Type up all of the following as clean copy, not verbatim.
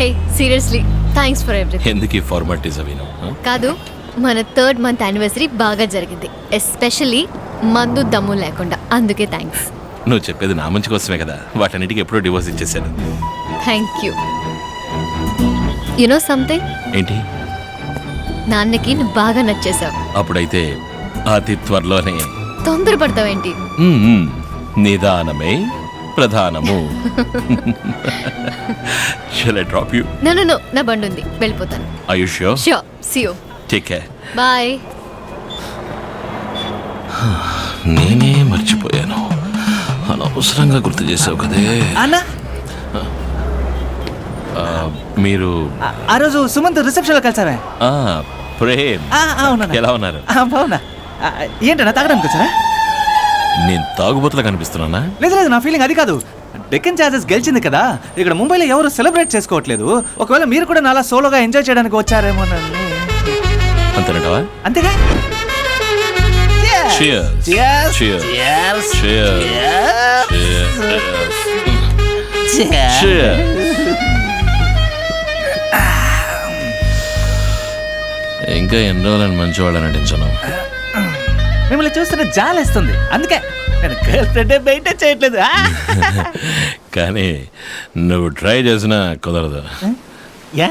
Hey seriously thanks for everything. ఎందుకు ఈ formalities అవి కాదు, మన 3rd month యానివర్సరీ బాగా జరిగింది, ఎస్పెషల్లీ మందు దమ్ము లేకుండా, అందుకే థ్యాంక్స్. నువ్వు చెప్పేది నా మంచి కోసమే కదా, వాటన్నిటికీ ఎప్పుడో డివోర్స్ ఇచ్చేసాను. Thank you. You know something? ఏంటి? నాన్నకి నువ్వు బాగా నచ్చేసావు. అప్పుడైతే అతి త్వరలోనే. తొందరపడతావేంటి? నిదానమే ప్రధానము. Shall I drop you? No no no, నా బండి ఉంది, వెళ్ళిపోతాను. Are you sure? Sure. See you. Take care. Bye. నేనే మర్చిపోయాను, అనవసరంగా గుర్తు చేసావు కదే. అన్నా మీరు ఆ రోజు సుమంత్ రిసెప్షన్ లో కలిసావే? ప్రేమ్, అవునా? ఎలా ఉన్నారు? బావునా. ఏంటన్నా తాగడానికి వచ్చారా? నేను తాగుబోతులా కనిపిస్తున్నానా? లేదు లేదు, నా ఫీలింగ్ అది కాదు. డెక్కన్ ఛార్జెస్ గెలిచింది కదా, ఇక్కడ ముంబైలో ఎవరు సెలబ్రేట్ చేసుకోవట్లేదు. ఒకవేళ మీరు కూడా నాలా సోలోగా ఎంజాయ్ చేయడానికి వచ్చారేమోనండి. అంతేనంటావా? అంతేగా. Cheers. Cheers. Cheers. Cheers. Cheers. Cheers. Cheers. ఇంకా ఎన్ని రోజులని మంచి వాళ్ళని నటించను. మిమ్మల్ని చూస్తున్న జాలేస్తుంది, అందుకే నేను గర్ల్ ఫ్రెండ్ మెయింటైన్ చేయట్లేదు. కానీ నువ్వు ట్రై చేసినా కుదరదు. యా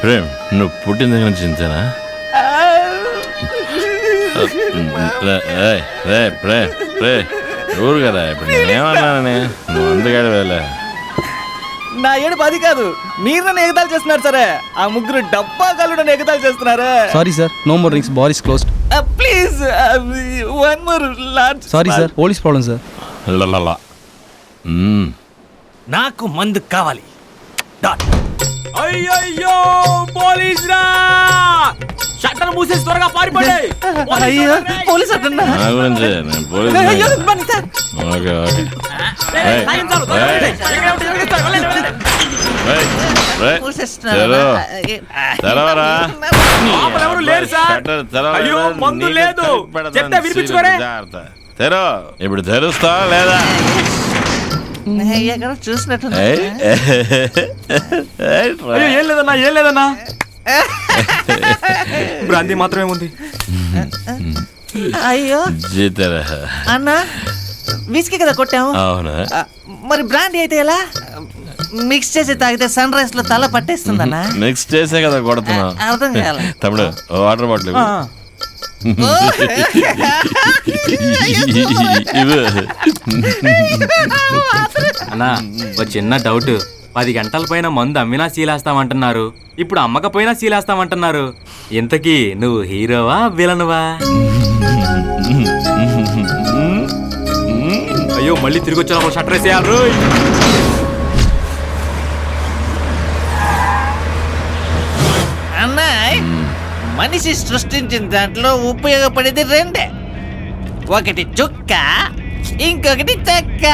ప్రేమ్, నువ్వు పుట్టిన దగ్గర నుంచి ఇంతేనా? ఊరు కదా, ఇప్పుడు నేనేమన్నానని నువ్వు అందుగాడు వెళ్ళా. నా ఏడుపు అది కాదు, మీరు నన్ను ఎగతాలు చేస్తున్నారు సరే. ఆ ముగ్గురు డబ్బా కళ్ళు నన్ను ఎగతాలు చేస్తున్నారు. Sorry sir, no more drinks, bar is closed. Please one more large. Sorry sir, police problem sir. లలా నాకు మందు కావాలి. డాట్. అయ్యయ్యో పోలీస్ రా, షట్టర్ మూసేసి త్వరగా పారిపోండి. అయ్యో పోలీస్ అట్టన్నా. నా గురించి నేను పోలీస్. అయ్యో బండి సార్. Okay okay. తెరవరా. ఎవరు లేరు సార్. అయ్యో మందు లేదు, చెప్తే వినిపించుకోరే. తెరో, ఇప్పుడు తెరుస్తా లేదా? ఎక్కడ చూసినట్టు. అయ్యో ఏం లేదన్నా, ఏం లేదన్నా, బ్రాంతి మాత్రమే ఉంది. అయ్యో జీతరా అన్నా, విస్కీ కదా కొట్టాము. అవునా? మరి బ్రాండీ అయితే ఎలా? మిక్స్ చేసి తాగితే సన్ రైజ్ లో తల పట్టేస్తుందన్నా. మిక్స్ చేసే కదా కొడుతున్నా. అర్థం కాలే తమ్ముడు వాటర్ బాటిల్ అన్నా, ఒక చిన్న డౌట్. 10 గంటల పైన మందు అమ్మినా సీలేస్తామంటున్నారు, ఇప్పుడు అమ్మకపోయినా సీలేస్తామంటున్నారు. ఇంతకీ నువ్వు హీరోవా విలనువా? అయ్యో మళ్ళీ తిరిగి వచ్చినప్పుడు షట్టర్ వేసేయాలి. అన్నాయ్, మనిషి సృష్టించిన దాంట్లో ఉపయోగపడేది రెండే, ఒకటి చుక్క, ఇంకొకటి చెక్క.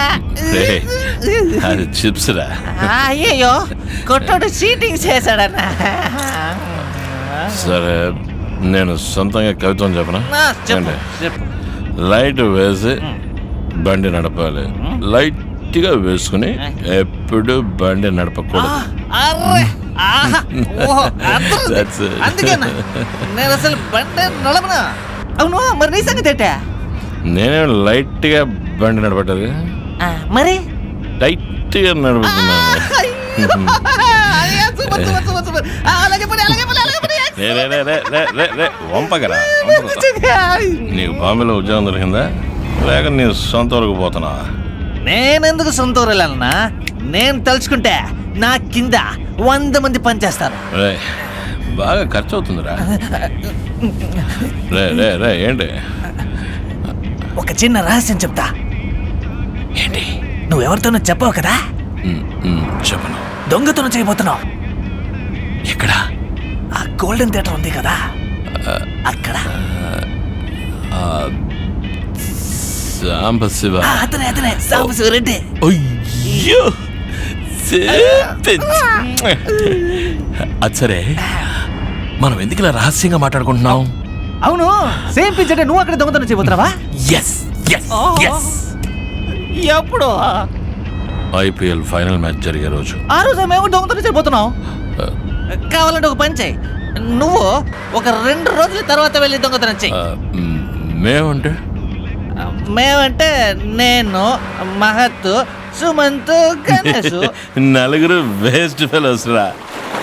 అది చిప్స్ రా. అయ్యో కొట్టోడు చీటింగ్ చేశాడన్నా. సరే, నేను సొంతంగా కవిత్వం చెప్పనా? చెప్పు. లైట్ వేసి బండి నడపాలి, లైట్ గా వేసుకుని ఎప్పుడు బండి నడపకూడదు. అందుకేనా నేను అసలు బండి నడపనా? అవును, మరి నీ సంగతి ఏంటా? నేనే లైట్ గా బండి నడపట్లేదు, మరి టైట్ గా నడుపుతున్నాను. వంపగరా, నీకు బాంబేలో ఉద్యోగం దొరికిందా లేక నీ సొంత వరకు పోతున్నా? నేనెందుకు సొంత ఊరెళ్ళాలన్నా? నేను తలుచుకుంటే నా కింద 100 మంది పనిచేస్తారు. బాగా ఖర్చు అవుతుందిరా. రే ఏంటి? ఒక చిన్న రహస్యం చెప్తా. ఏంటి? నువ్వెవరితోనూ చెప్పావు కదా? చెప్పను. దొంగతనం చేయబోతున్నావు. ఎక్కడ? ఆ గోల్డెన్ థియేటర్ ఉంది కదా, అక్కడ. సాంబశివ. అతనే సాంబశివ రెడ్డి. అయ్యో అచ్చరే, మనం ఎందుకు ఇలా రహస్యంగా మాట్లాడుకుంటున్నాం? అవును, సేమ్ పిచ్ అంటే నువ్వు అక్కడ దొంగతనం చేయబోతున్నావా? ఎస్, ఎప్పుడు ఐపీఎల్ ఫైనల్ మ్యాచ్ జరిగే రోజు. ఆ రోజు మేము దొంగతనం చేయబోతున్నాం. కావాలంటే ఒక పని చేయి, నువ్వు ఒక 2 రోజుల తర్వాత వెళ్ళి దొంగతనం చెయ్యి. మేమంటే మేమంటే నేను, మహత్, సుమంత్, గణేష్. నలుగురు వేస్ట్ ఫెలోస్ రా.